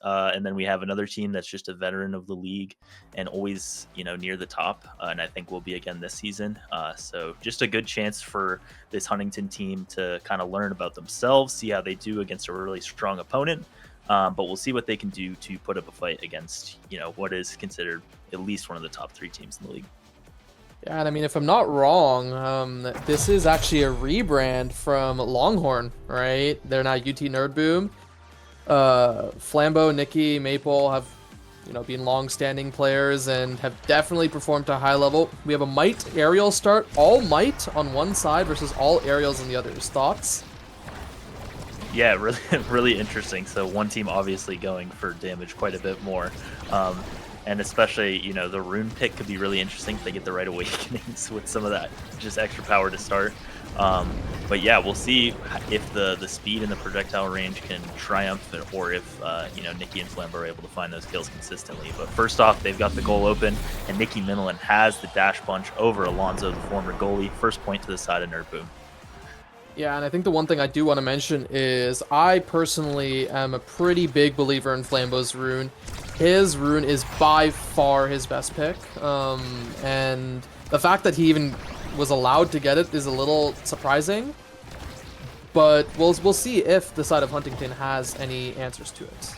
And then we have another team that's just a veteran of the league and always, near the top. And I think will be again this season. So just a good chance for this Huntington team to kind of learn about themselves, see how they do against a really strong opponent. But we'll see what they can do to put up a fight against, what is considered at least one of the top three teams in the league. Yeah, and I mean, if I'm not wrong, this is actually a rebrand from Longhorn, right? They're now UT Nerd Boom. Flambeau, Nikki, Maple have, been long-standing players and have definitely performed to a high level. We have a Might aerial start, all Might on one side versus all aerials on the others. Thoughts? Yeah, really, really interesting. So one team obviously going for damage quite a bit more. And especially, the rune pick could be really interesting if they get the right awakenings with some of that just extra power to start. But yeah, we'll see if the speed and the projectile range can triumph, or if Nikki and Flambeau are able to find those kills consistently. But first off, they've got the goal open, and Nikki Minilin has the dash punch over Alonzo, the former goalie. First point to the side of Nerd Boom. Yeah, and I think the one thing I do want to mention is I personally am a pretty big believer in Flambeau's rune. His rune is by far his best pick, and the fact that he even was allowed to get it is a little surprising, but we'll see if the side of Huntington has any answers to it.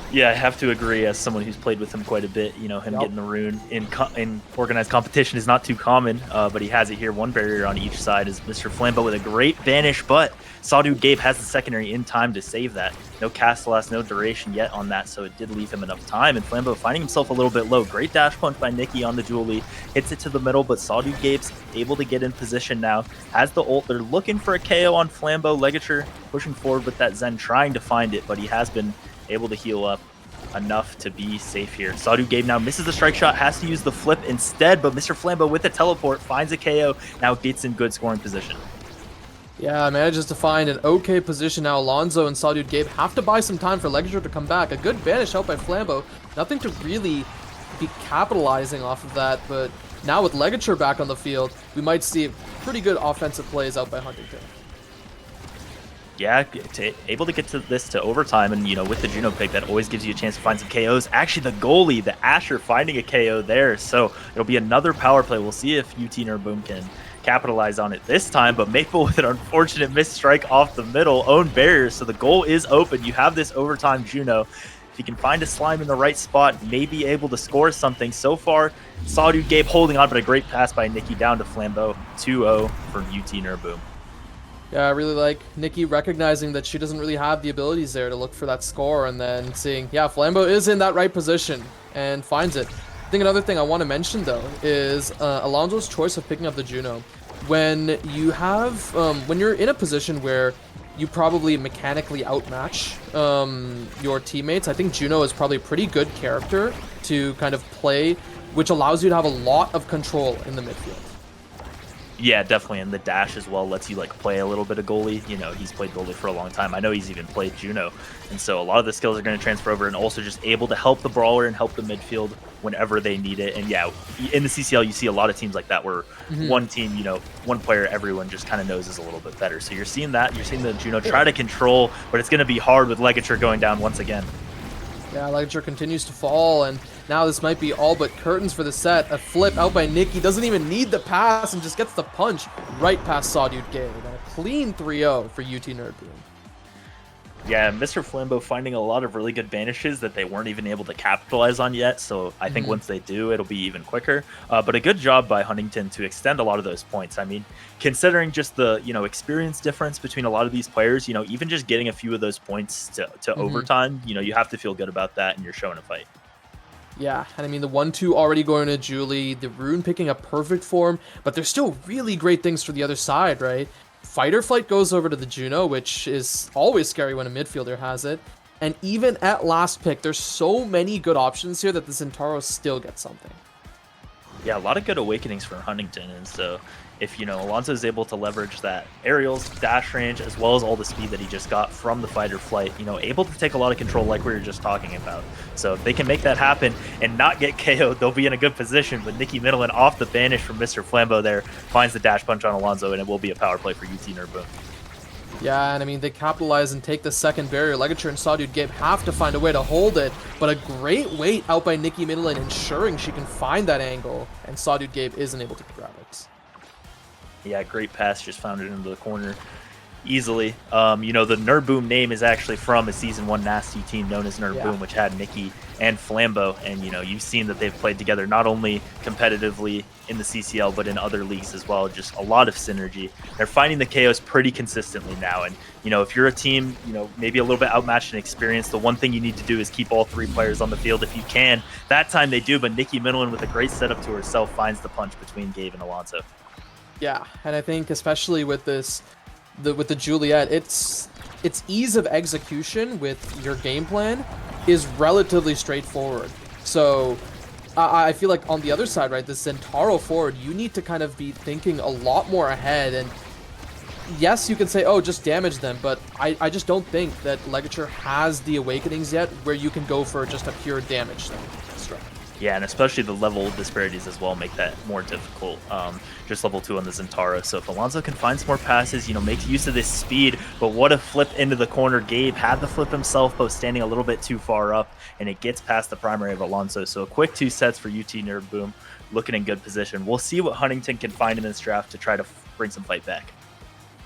Yeah, I have to agree. As someone who's played with him quite a bit, him getting the rune in organized competition is not too common, but he has it here. One barrier on each side is Mr. Flambeau with a great banish, but Sawdude Gabe has the secondary in time to save that. No cast loss, no duration yet on that, so it did leave him enough time. And Flambeau finding himself a little bit low. Great dash punch by Nikki on the Julie. Hits it to the middle, but Sawdude Gabe's able to get in position now. Has the ult. They're looking for a KO on Flambeau. Legature pushing forward with that Zen, trying to find it, but he has been able to heal up enough to be safe here. Sawdude Gabe now misses the strike shot, has to use the flip instead, but Mr. Flambeau with the teleport finds a KO, now gets in good scoring position. Yeah, manages to find an okay position now. Alonzo and Sawdude Gabe have to buy some time for Legature to come back. A good banish out by Flambeau. Nothing to really be capitalizing off of that, but now with Legature back on the field, we might see pretty good offensive plays out by Huntington. Yeah, able to get to this to overtime, and with the Juno pick, that always gives you a chance to find some KOs. Actually, the goalie, the Asher, finding a KO there, so it'll be another power play. We'll see if UT Nerd Boom can capitalize on it this time, but Maple with an unfortunate missed strike off the middle, own barriers, so the goal is open. You have this overtime Juno. If you can find a slime in the right spot, maybe able to score something. So far, Sawdude Gabe holding on, but a great pass by Nikki down to Flambeau. 2-0 from UT Nerd Boom. Yeah, I really like Nikki recognizing that she doesn't really have the abilities there to look for that score, and then seeing, yeah, Flambeau is in that right position and finds it. I think another thing I want to mention, though, is Alonso's choice of picking up the Juno. When you have, when you're in a position where you probably mechanically outmatch your teammates, I think Juno is probably a pretty good character to kind of play, which allows you to have a lot of control in the midfield. Yeah, definitely, and the dash as well lets you play a little bit of goalie. He's played goalie for a long time. I know he's even played Juno, and so a lot of the skills are going to transfer over, and also just able to help the brawler and help the midfield whenever they need it. And yeah, in the CCL you see a lot of teams like that where one team, one player everyone just kind of knows is a little bit better. So you're seeing that, you're seeing the Juno try to control, but it's going to be hard with Legature going down once again. Yeah, Legature continues to fall, and now this might be all but curtains for the set. A flip out by Nikki, doesn't even need the pass and just gets the punch right past Sawdude Gabe. And a clean 3-0 for UT Nerd Boom. Yeah, Mr. Flambeau finding a lot of really good banishes that they weren't even able to capitalize on yet. So I think once they do, it'll be even quicker. But a good job by Huntington to extend a lot of those points. I mean, considering just the experience difference between a lot of these players, even just getting a few of those points to overtime, you have to feel good about that, and you're showing a fight. Yeah, and I mean, the 1-2 already going to Julie, the rune picking up perfect form, but there's still really great things for the other side, right? Fight or Flight goes over to the Juno, which is always scary when a midfielder has it. And even at last pick, there's so many good options here that the Centauro still gets something. Yeah, a lot of good awakenings for Huntington, and so if Alonso is able to leverage that aerials, dash range, as well as all the speed that he just got from the fight or flight, able to take a lot of control like we were just talking about. So if they can make that happen and not get KO'd, they'll be in a good position. But Nikki Minilin off the banish from Mr. Flambeau there finds the dash punch on Alonso, and it will be a power play for UT Nerd Boom. Yeah, and I mean, they capitalize and take the second barrier. Legature and Sawdude Gabe have to find a way to hold it, but a great wait out by Nikki Midland, ensuring she can find that angle, and Sawdude Gabe isn't able to grab it. Yeah, great pass, just found it into the corner easily. You know, the Nerd Boom name is actually from a Season 1 Nasty team known as Nerd Boom, which had Nikki and Flambeau. And, you know, you've seen that they've played together not only competitively in the CCL, but in other leagues as well. Just a lot of synergy. They're finding the KOs pretty consistently now. And, you know, if you're a team, you know, maybe a little bit outmatched in experience, the one thing you need to do is keep all three players on the field if you can. That time they do, but Nikki Midland with a great setup to herself finds the punch between Gabe and Alonso. Yeah, and I think especially with this, with the Juliet, its ease of execution with your game plan is relatively straightforward. So I feel like on the other side, right, this Zentaro forward, you need to kind of be thinking a lot more ahead. And yes, you can say, oh, just damage them, but I just don't think that Legature has the awakenings yet where you can go for just a pure damage strike. Yeah, and especially the level disparities as well make that more difficult. Just level 2 on the Zentara. So if Alonso can find some more passes, you know, make use of this speed, but what a flip into the corner. Gabe had the flip himself, but was standing a little bit too far up, and it gets past the primary of Alonso. So a quick 2 sets for UT Nerd Boom, looking in good position. We'll see what Huntingdon can find in this draft to try to bring some fight back.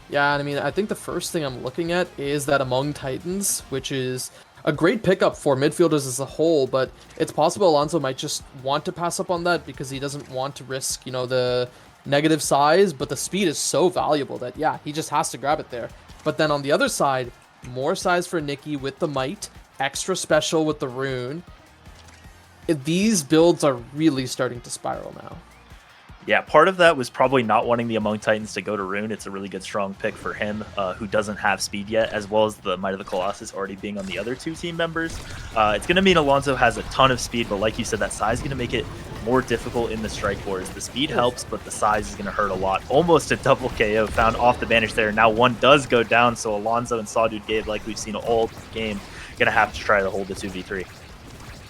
Yeah, and I mean, I think the first thing I'm looking at is that Among Titans, which is a great pickup for midfielders as a whole, but it's possible Alonso might just want to pass up on that because he doesn't want to risk, you know, the negative size, but the speed is so valuable that, yeah, he just has to grab it there. But then on the other side, more size for Nikki with the Might, extra special with the Rune. These builds are really starting to spiral now. Yeah, part of that was probably not wanting the Among Titans to go to Rune. It's a really good strong pick for him, who doesn't have speed yet, as well as the Might of the Colossus already being on the other 2 team members. It's going to mean Alonso has a ton of speed, but like you said, that size is going to make it more difficult in the strike wars. The speed helps, but the size is going to hurt a lot. Almost a double KO found off the banish there. Now one does go down, so Alonso and Sawdude Gabe, like we've seen all game, going to have to try to hold the 2v3.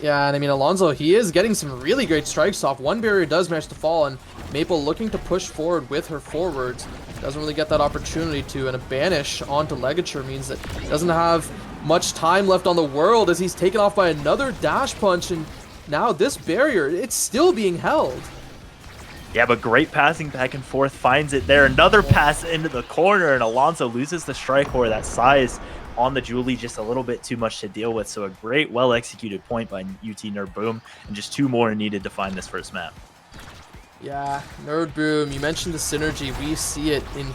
Yeah, and I mean, Alonso, he is getting some really great strikes off. One barrier does manage to fall, and Maple looking to push forward with her forwards. Doesn't really get that opportunity to, and a banish onto Legature means that he doesn't have much time left on the world as he's taken off by another dash punch, and now this barrier, it's still being held. Yeah, but great passing back and forth, finds it there. Another pass into the corner, and Alonso loses the strike core. That size on the Julie just a little bit too much to deal with. So a great, well-executed point by UT Nerd Boom, and just 2 more needed to find this first map. Yeah, Nerd Boom, you mentioned the synergy. We see it in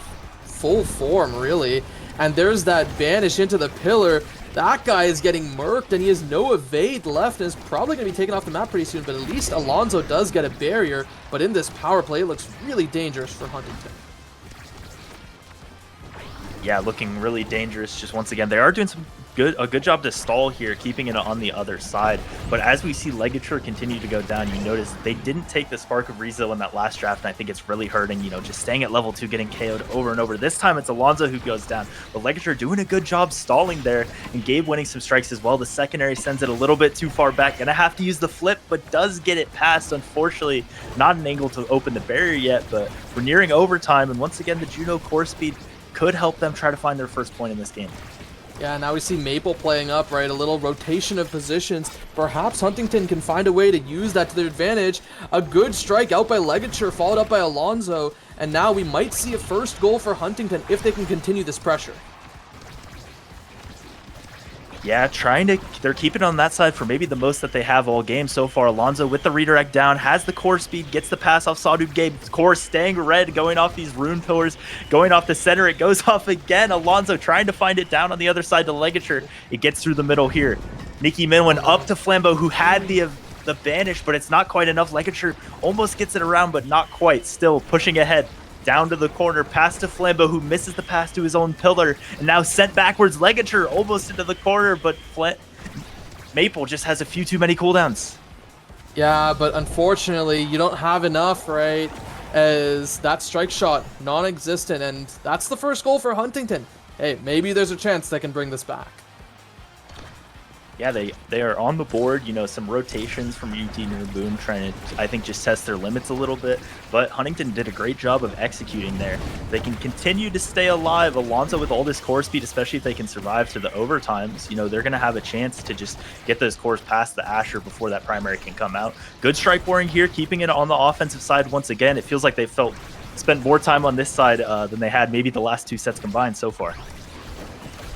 full form, really. And there's that banish into the pillar. That guy is getting murked, and he has no evade left, and is probably going to be taken off the map pretty soon, but at least Alonso does get a barrier. But in this power play, it looks really dangerous for Huntingdon. Yeah, looking really dangerous. Just once again, they are doing a good job to stall here, keeping it on the other side. But as we see Legature continue to go down, you notice they didn't take the Spark of Rizzo in that last draft, and I think it's really hurting, you know, just staying at level 2, getting KO'd over and over. This time it's Alonso who goes down, but Legature doing a good job stalling there, and Gabe winning some strikes as well. The secondary sends it a little bit too far back. Gonna have to use the flip, but does get it past. Unfortunately, not an angle to open the barrier yet, but we're nearing overtime, and once again, the Juno core speed could help them try to find their first point in this game. Yeah, now we see Maple playing up, right? A little rotation of positions. Perhaps Huntingdon can find a way to use that to their advantage. A good strike out by Legature, followed up by Alonso. And now we might see a first goal for Huntingdon if they can continue this pressure. Yeah, they're keeping it on that side for maybe the most that they have all game so far. Alonso with the redirect down, has the core speed, gets the pass off Sawdude Gabe. Core staying red, going off these rune pillars, going off the center. It goes off again. Alonso trying to find it down on the other side to Legature. It gets through the middle here. Nikki Minwin up to Flambeau, who had the banish, but it's not quite enough. Legature almost gets it around, but not quite. Still pushing ahead. Down to the corner, pass to Flambeau, who misses the pass to his own pillar, and now sent backwards. Legature almost into the corner, but Maple just has a few too many cooldowns. Yeah, but unfortunately, you don't have enough, right? As that strike shot, non-existent, and that's the first goal for Huntingdon. Hey, maybe there's a chance they can bring this back. Yeah, they are on the board. Some rotations from UT Boom trying to, I think, just test their limits a little bit. But Huntingdon did a great job of executing there. They can continue to stay alive. Alonso with all this core speed, especially if they can survive to the overtimes, they're going to have a chance to just get those cores past the Asher before that primary can come out. Good strike boring here, keeping it on the offensive side once again. It feels like they spent more time on this side than they had maybe the last 2 sets combined so far.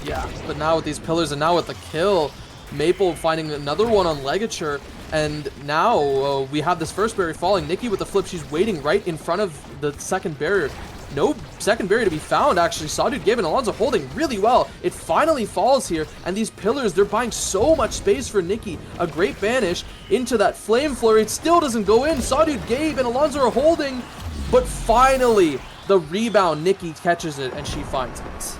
Yeah, but now with these pillars and now with the kill, Maple finding another one on Ligature, and now we have this first barrier falling. Nikki with the flip, she's waiting right in front of the second barrier. No second barrier to be found, actually. Sawdude gave it, Alonso holding really well. It finally falls here, and these pillars, they're buying so much space for Nikki. A great banish into that Flame Flurry. It still doesn't go in. Sawdude gave, and Alonso are holding, but finally, the rebound, Nikki catches it, and she finds it.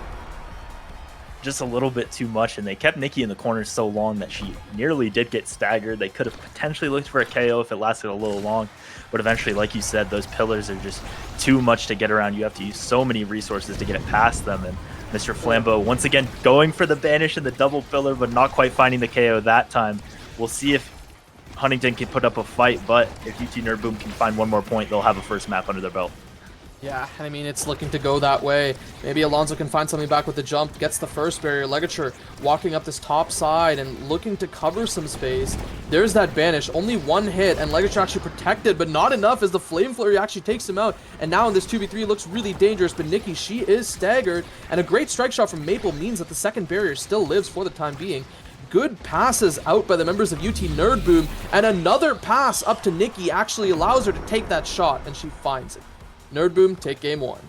Just a little bit too much, and they kept Nikki in the corner so long that she nearly did get staggered. They could have potentially looked for a KO if it lasted a little long, but eventually, like you said, those pillars are just too much to get around. You have to use so many resources to get it past them, and Mr. Flambeau once again going for the banish and the double pillar, but not quite finding the KO that time. We'll see if Huntingdon can put up a fight, but if UT Nerdboom can find one more point, they'll have a first map under their belt. Yeah, I mean, it's looking to go that way. Maybe Alonso can find something back with the jump, gets the first barrier. Ligature walking up this top side and looking to cover some space. There's that banish, only one hit, and Ligature actually protected, but not enough as the Flame Flurry actually takes him out. And now in this 2v3 looks really dangerous, but Nikki, she is staggered, and a great strike shot from Maple means that the second barrier still lives for the time being. Good passes out by the members of UT Nerdboom, and another pass up to Nikki actually allows her to take that shot, and she finds it. Nerdboom take game 1.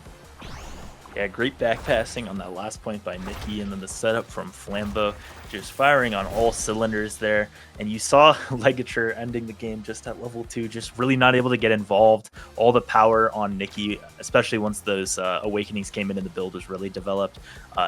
Yeah, great back passing on that last point by Nikki, and then the setup from Flambeau, just firing on all cylinders there. And you saw Ligature ending the game just at level 2, just really not able to get involved. All the power on Nikki, especially once those awakenings came in and the build was really developed.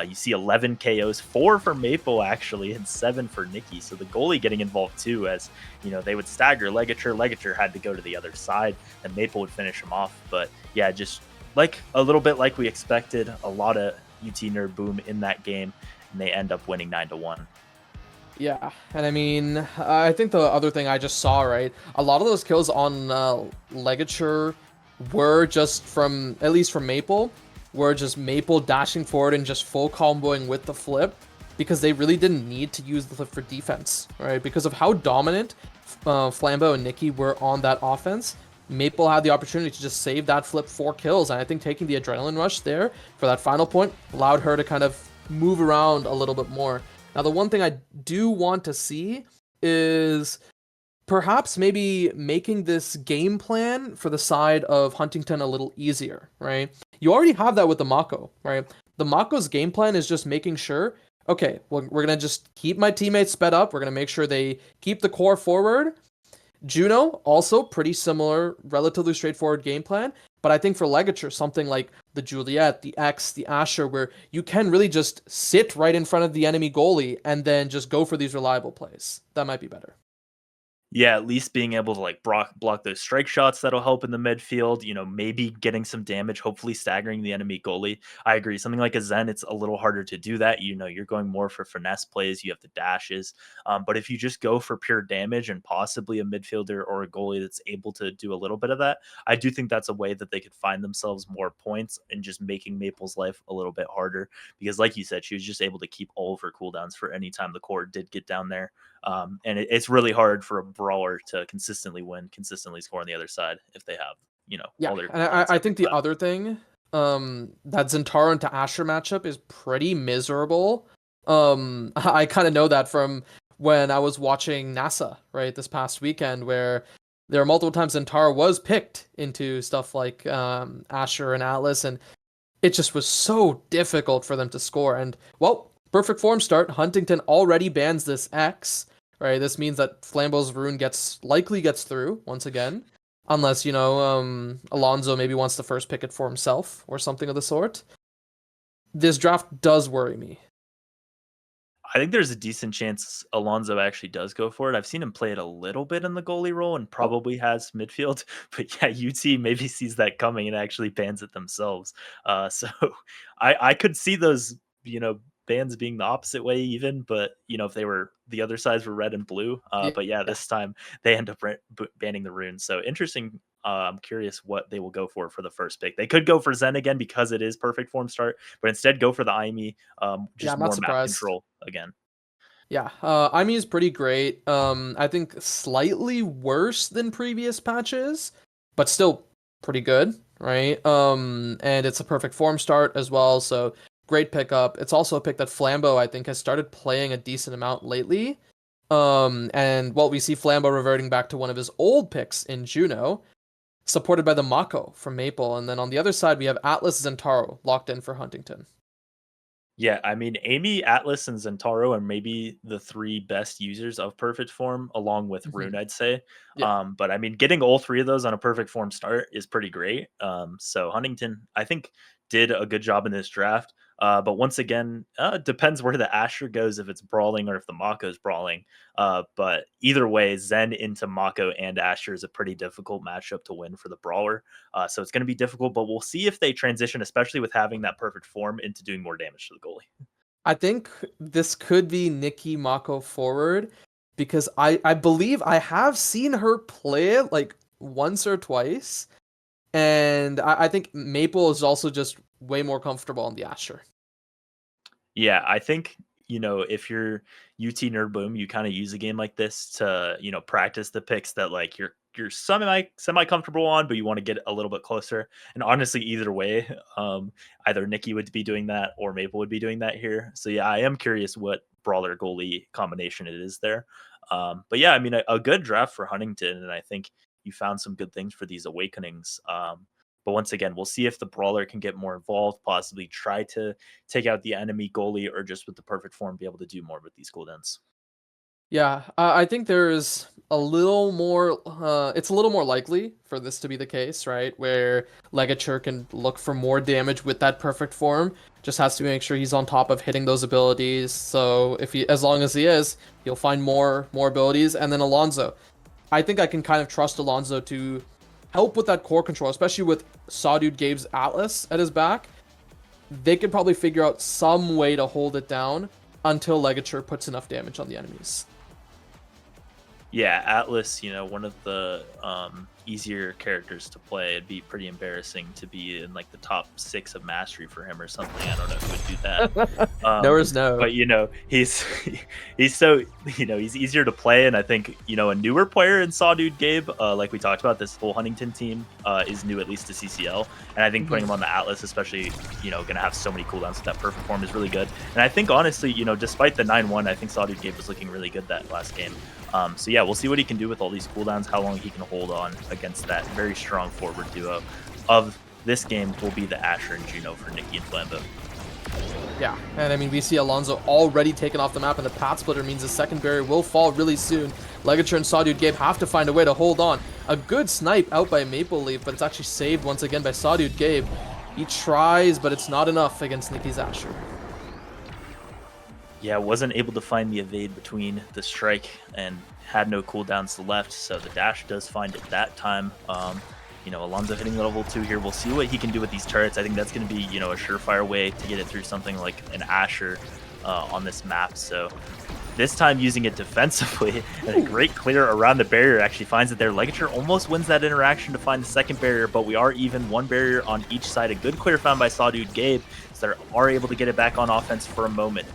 You see 11 KOs, 4 for Maple actually, and 7 for Nikki. So the goalie getting involved too, as they would stagger Ligature. Ligature had to go to the other side, and Maple would finish him off. But yeah, just like a little bit like we expected, a lot of UT Nerdboom in that game, and they end up winning 9-1. Yeah, and I mean, I think the other thing I just saw, right, a lot of those kills on Ligature were just from, at least from Maple, were just Maple dashing forward and just full comboing with the flip, because they really didn't need to use the flip for defense, right? Because of how dominant Flambeau and Nikki were on that offense, Maple had the opportunity to just save that flip 4 kills, and I think taking the adrenaline rush there for that final point allowed her to kind of move around a little bit more. Now, the one thing I do want to see is perhaps maybe making this game plan for the side of Huntingdon a little easier, right? You already have that with the Mako, right? The Mako's game plan is just making sure, okay, well, we're going to just keep my teammates sped up. We're going to make sure they keep the core forward. Juno, also pretty similar, relatively straightforward game plan. But I think for Ligature, something like the Juliet, the X, the Asher, where you can really just sit right in front of the enemy goalie and then just go for these reliable plays. That might be better. Yeah, at least being able to like block those strike shots that'll help in the midfield. Maybe getting some damage, hopefully staggering the enemy goalie. I agree. Something like a Zen, it's a little harder to do that. You're going more for finesse plays. You have the dashes, but if you just go for pure damage and possibly a midfielder or a goalie that's able to do a little bit of that, I do think that's a way that they could find themselves more points and just making Maple's life a little bit harder. Because, like you said, she was just able to keep all of her cooldowns for any time the core did get down there. And it's really hard for a brawler to consistently win, consistently score on the other side if they have, Yeah, all their. and I think the other thing, that Zentaro into Asher matchup is pretty miserable. I kind of know that from when I was watching NASA, right, this past weekend, where there are multiple times Zentaro was picked into stuff like Asher and Atlas, and it just was so difficult for them to score. And, well, perfect form start. Huntingdon already bans this X, right? This means that Flambeau's rune likely gets through once again. Unless, Alonso maybe wants to first pick it for himself or something of the sort. This draft does worry me. I think there's a decent chance Alonso actually does go for it. I've seen him play it a little bit in the goalie role and Oh, probably has midfield. But yeah, UT maybe sees that coming and actually bans it themselves. So I could see those, bans being the opposite way even, but if they were the other sides were red and blue. Yeah. But yeah, this time they end up banning the runes. So interesting. I'm curious what they will go for the first pick. They could go for Zen again because it is perfect form start, but instead go for the Aimi, Yeah, just I'm not more map surprised. control again. Yeah, IME is pretty great. I think slightly worse than previous patches, but still pretty good, right? And it's a perfect form start as well, so great pickup. It's also a pick that Flambeau, I think, has started playing a decent amount lately. And well, we see Flambeau reverting back to one of his old picks in Juno, supported by the Mako from Maple. And then on the other side, we have Atlas Zentaro locked in for Huntington. Yeah, I mean, Amy, Atlas, and Zentaro are maybe the three best users of perfect form, along with Rune, Mhm. I'd say. Yeah. But I mean, getting all three of those on a perfect form start is pretty great. So Huntington, I think, did a good job in this draft. But once again, it depends where the Asher goes, if it's brawling or if the Mako is brawling. But either way, Zen into Mako and Asher is a pretty difficult matchup to win for the brawler. So it's going to be difficult, but we'll see if they transition, especially with having that perfect form, into doing more damage to the goalie. I think this could be Nikki Mako forward because I believe I have seen her play it like once or twice. And I think Maple is also just way more comfortable on the Asher. Yeah, I think if you're UT Nerd Boom, you kind of use a game like this to practice the picks that like you're semi comfortable on, but you want to get a little bit closer. And honestly, either way, either Nikki would be doing that or Maple would be doing that here. So yeah, I am curious what brawler goalie combination it is there. But yeah, I mean a good draft for Huntington, and I think you found some good things for these awakenings. But once again, we'll see if the brawler can get more involved, possibly try to take out the enemy goalie, or just with the perfect form be able to do more with these cooldowns. Yeah, I think there's a little more. It's a little more likely for this to be the case, right? Where Legature can look for more damage with that perfect form. Just has to make sure he's on top of hitting those abilities. So if he, as long as he is, he'll find more abilities. And then Alonso, I think I can kind of trust Alonso to help with that core control, especially with Sawdude Gabe's Atlas at his back. They could probably figure out some way to hold it down until Legature puts enough damage on the enemies. Yeah, Atlas, one of the easier characters to play. It'd be pretty embarrassing to be in like the top 6 of mastery for him or something. I don't know who would do that. No is no. But he's he's so he's easier to play, and I think a newer player in Sawdude Gabe, like we talked about, this whole Huntington team is new at least to CCL, and I think putting him on the Atlas, especially gonna have so many cooldowns with that perfect form is really good. And I think honestly, despite the 9-1, I think Sawdude Gabe was looking really good that last game. So yeah, we'll see what he can do with all these cooldowns, how long he can hold on against that very strong forward duo. Of this game will be the Asher and Juno for Nikki and Flambeau. Yeah, and I mean, we see Alonso already taken off the map, and the path splitter means the second barrier will fall really soon. Legature and Sawdude Gabe have to find a way to hold on. A good snipe out by Maple Leaf, but it's actually saved once again by Sawdude Gabe. He tries, but it's not enough against Nikki's Asher. Yeah, wasn't able to find the evade between the strike and had no cooldowns left, so the dash does find it that time. Alonso hitting level 2 here. We'll see what he can do with these turrets. I think that's going to be, a surefire way to get it through something like an Asher on this map. So this time using it defensively, and a great clear around the barrier actually finds it there. Legature almost wins that interaction to find the second barrier, but we are even one barrier on each side. A good clear found by Sawdude Gabe, so they are able to get it back on offense for a moment.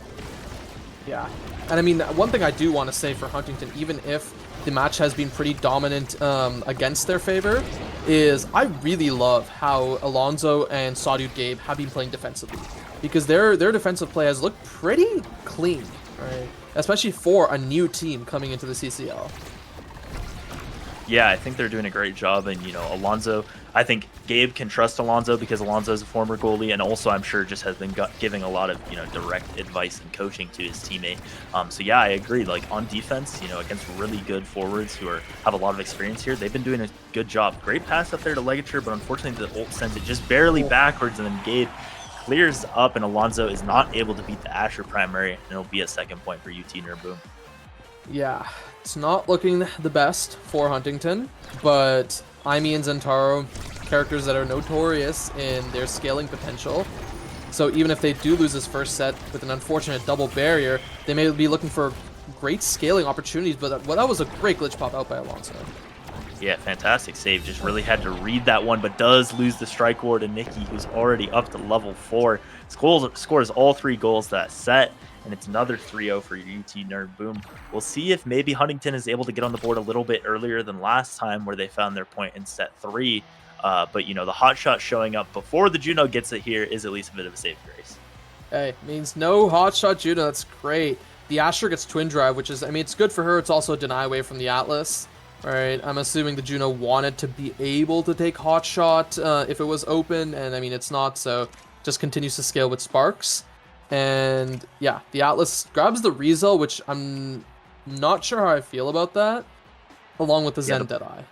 Yeah, and I mean, one thing I do want to say for Huntington, even if the match has been pretty dominant against their favor, is I really love how Alonso and Sawdude Gabe have been playing defensively, because their defensive play has looked pretty clean, right? Especially for a new team coming into the CCL. Yeah, I think they're doing a great job, and Alonso, I think Gabe can trust Alonso because Alonso is a former goalie, and also I'm sure just has been giving a lot of direct advice and coaching to his teammate. So yeah, I agree. Like on defense, against really good forwards who have a lot of experience here, they've been doing a good job. Great pass up there to Legature, but unfortunately the ult sends it just barely backwards, and then Gabe clears up, and Alonso is not able to beat the Asher primary, and it'll be a second point for UT Nerd Boom. Yeah, it's not looking the best for Huntington, but Aimi and Zentaro, characters that are notorious in their scaling potential, So even if they do lose this first set with an unfortunate double barrier, they may be looking for great scaling opportunities, but that was a great glitch pop out by Alonso. Yeah, fantastic save. Just really had to read that one, but does lose the strike ward to Nikki, who's already up to level 4. Scores all 3 goals that set, and it's another 3-0 for UT Nerd Boom. We'll see if maybe Huntingdon is able to get on the board a little bit earlier than last time where they found their point in set 3. But, you know, the hot shot showing up before the Juno gets it here is at least a bit of a save grace. Hey, means no hot shot Juno. That's great. The Asher gets twin drive, which is, I mean, it's good for her. It's also a deny away from the Atlas. All right, I'm assuming the Juno wanted to be able to take hot shot if it was open, and I mean, it's not, so just continues to scale with Sparks. And yeah, the Atlas grabs the Rizel, which I'm not sure how I feel about that, along with the Zen Deadeye.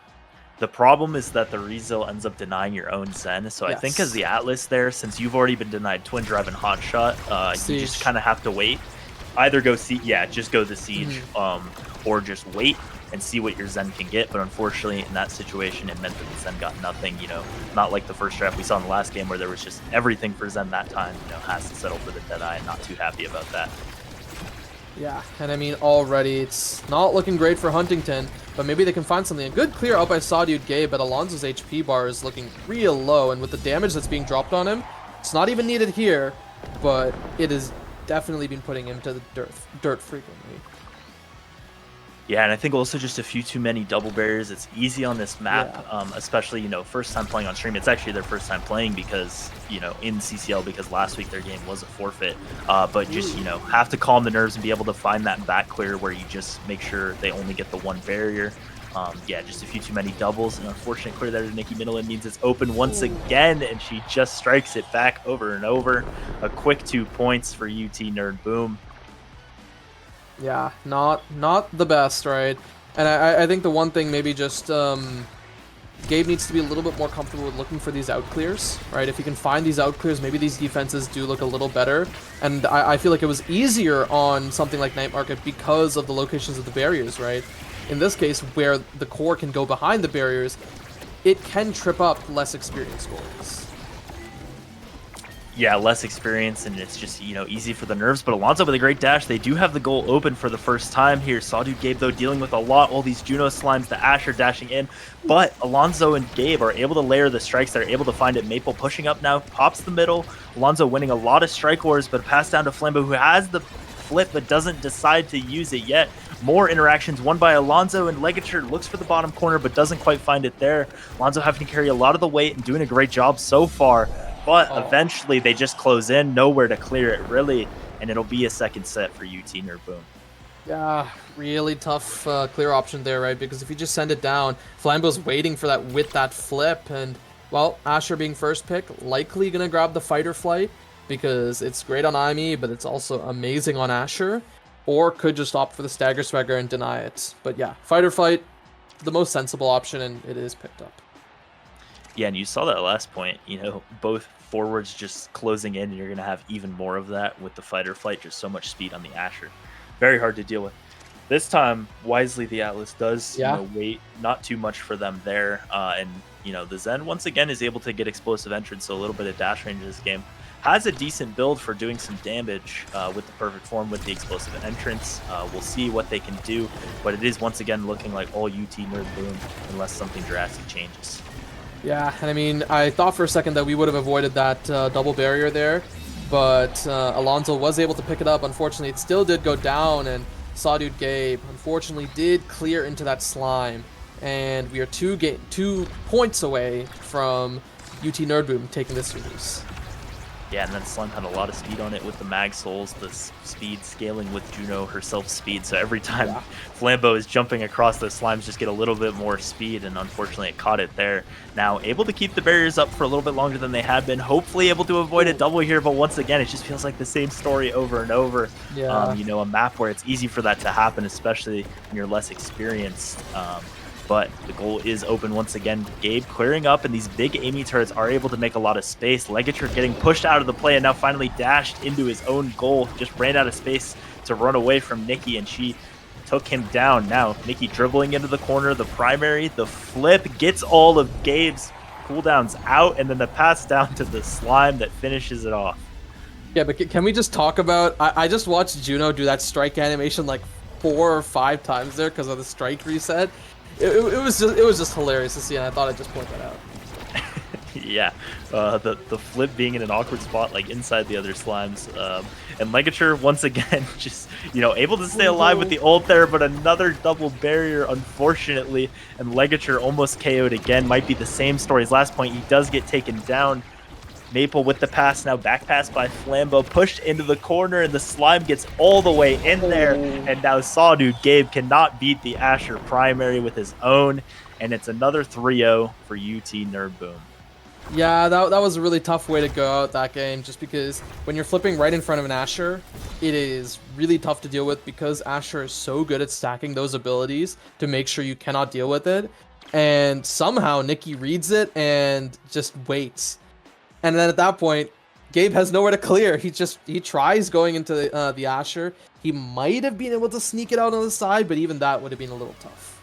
The problem is that the Rizel ends up denying your own Zen. So Yes. I think as the Atlas there, since you've already been denied Twin Drive and Hot Shot, you just kind of have to wait. Either go just go the Siege, or just wait and see what your Zen can get. But unfortunately, in that situation, it meant that the Zen got nothing. You know, not like the first draft we saw in the last game where there was just everything for Zen that time. You know, has to settle for the Deadeye, and not too happy about that. Yeah, and I mean, already it's not looking great for Huntingdon, but maybe they can find something. A good clear out by Sawdude Gabe, but Alonso's HP bar is looking real low, and with the damage that's being dropped on him, it's not even needed here, but it has definitely been putting him to the dirt frequently. Yeah, and I think also just a few too many double barriers. It's easy on this map, especially, you know, first time playing on stream. It's actually their first time playing because, you know, in CCL, because last week their game was a forfeit. But just, you know, have to calm the nerves and be able to find that back clear where you just make sure they only get the one barrier. Yeah, just a few too many doubles. An unfortunate clear there to Nikki Middleton means it's open once again, and she just strikes it back over and over. A quick 2 points for UT Nerd Boom. Yeah, not the best, right? And I think the one thing maybe just Gabe needs to be a little bit more comfortable with looking for these out clears, right? If he can find these out clears, maybe these defenses do look a little better. And I feel like it was easier on something like Night Market because of the locations of the barriers, right? In this case, where the core can go behind the barriers, it can trip up less experienced goalies. Yeah, less experience, and it's just, you know, easy for the nerves. But Alonso with a great dash. They do have the goal open for the first time here. Sawdude Gabe, though, dealing with a lot. All these Juno slimes, the Asher dashing in. But Alonso and Gabe are able to layer the strikes. They're able to find it. Maple pushing up now, pops the middle. Alonso winning a lot of strike wars, but pass down to Flambeau, who has the flip but doesn't decide to use it yet. More interactions, one by Alonso, and Legature looks for the bottom corner but doesn't quite find it there. Alonso having to carry a lot of the weight and doing a great job so far. But eventually they just close in, nowhere to clear it really, and it'll be a second set for UT Nerd Boom. Yeah, really tough clear option there, right? Because if you just send it down, Flambeau's waiting for that with that flip, and, well, Asher being first pick, likely going to grab the fight or flight, because it's great on IME, but it's also amazing on Asher, or could just opt for the stagger swagger and deny it. But yeah, fight or flight, the most sensible option, and it is picked up. Yeah, and you saw that last point, you know, both forwards just closing in, and you're going to have even more of that with the fight or flight, just so much speed on the Asher. Very hard to deal with. This time, wisely, the Atlas does, you know, wait not too much for them there. And, you know, the Zen, once again, is able to get explosive entrance, so a little bit of dash range in this game. Has a decent build for doing some damage with the perfect form with the explosive entrance. We'll see what they can do, but it is once again looking like all UT Nerd Boom unless something drastic changes. Yeah, and I mean, I thought for a second that we would have avoided that double barrier there, but Alonso was able to pick it up. Unfortunately, it still did go down, and Sawdude Gabe, unfortunately, did clear into that slime. And we are 2 points away from UT Nerd Boom taking this series. Yeah, and then Slime had a lot of speed on it with the Mag Souls, the speed scaling with Juno herself speed. So every time Flambeau is jumping across, those Slimes just get a little bit more speed, and unfortunately it caught it there. Now able to keep the barriers up for a little bit longer than they had been, hopefully able to avoid a double here, but once again, it just feels like the same story over and over. Yeah. You know, a map where it's easy for that to happen, especially when you're less experienced. But the goal is open once again. Gabe clearing up, and these big Amy turrets are able to make a lot of space. Legature getting pushed out of the play and now finally dashed into his own goal. Just ran out of space to run away from Nikki, and she took him down. Now, Nikki dribbling into the corner, the primary, the flip, gets all of Gabe's cooldowns out, and then the pass down to the Slime that finishes it off. Yeah, but can we just talk about? I just watched Juno do that strike animation like 4 or 5 times there because of the strike reset. It was just hilarious to see, and I thought I'd just point that out. Yeah, the flip being in an awkward spot, like inside the other slimes, and Legature once again just able to stay alive with the ult there, but another double barrier unfortunately, and Legature almost KO'd again. Might be the same story as last point. He does get taken down. Maple with the pass, now back pass by Flambeau, pushed into the corner, and the slime gets all the way in there. And now Sawdude Gabe cannot beat the Asher primary with his own, and it's another 3-0 for UT Nerd Boom. Yeah, that was a really tough way to go out that game, just because when you're flipping right in front of an Asher, it is really tough to deal with because Asher is so good at stacking those abilities to make sure you cannot deal with it. And somehow Nikki reads it and just waits. And then at that point, Gabe has nowhere to clear. He tries going into the Asher. He might have been able to sneak it out on the side, but even that would have been a little tough.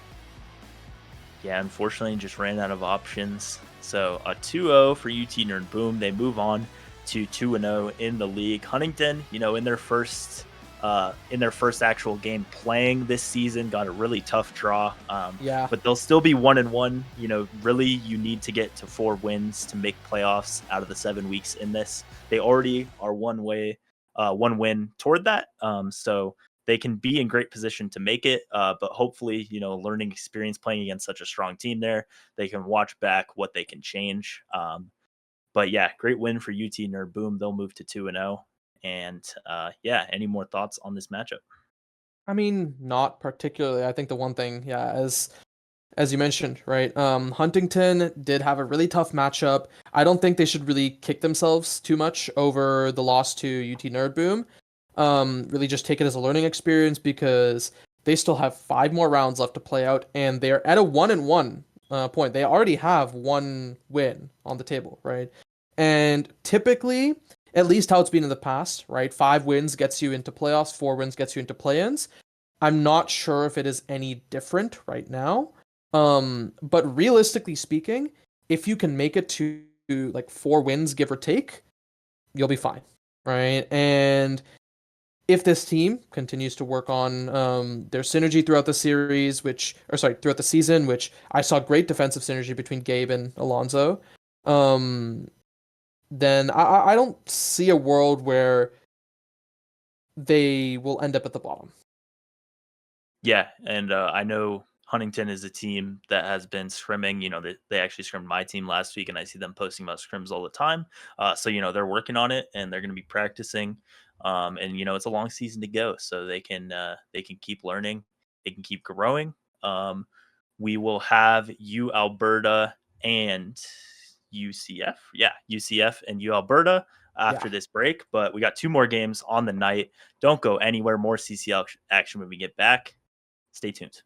Yeah, unfortunately, just ran out of options. So a 2-0 for UT Nerd Boom. They move on to 2-0 in the league. Huntingdon, in their first actual game playing this season, got a really tough draw. Yeah. But they'll still be 1-1. Really, you need to get to 4 wins to make playoffs out of the 7 weeks in this. They already are one win toward that. So they can be in great position to make it, but hopefully, learning experience playing against such a strong team there, they can watch back what they can change. But yeah, great win for UT Nerd Boom. They'll move to 2-0. And yeah, any more thoughts on this matchup? I mean, not particularly. I think the one thing, yeah, as you mentioned, right? Huntington did have a really tough matchup. I don't think they should really kick themselves too much over the loss to UT Nerd Boom. Really just take it as a learning experience because they still have 5 more rounds left to play out, and they're at a 1-1 point. They already have 1 win on the table, right? And typically, at least how it's been in the past, right? 5 wins gets you into playoffs, 4 wins gets you into play-ins. I'm not sure if it is any different right now. But realistically speaking, if you can make it to like 4 wins, give or take, you'll be fine, right? And if this team continues to work on their synergy throughout the series, throughout the season, which I saw great defensive synergy between Gabe and Alonso, um, then I don't see a world where they will end up at the bottom. Yeah, and I know Huntington is a team that has been scrimming. They actually scrimmed my team last week, and I see them posting about scrims all the time. So they're working on it, and they're going to be practicing. And it's a long season to go, so they can keep learning, they can keep growing. We will have U Alberta and UCF. Yeah, UCF and U Alberta after Yeah. this break, but we got 2 more games on the night. Don't go anywhere. More CCL action when we get back. Stay tuned.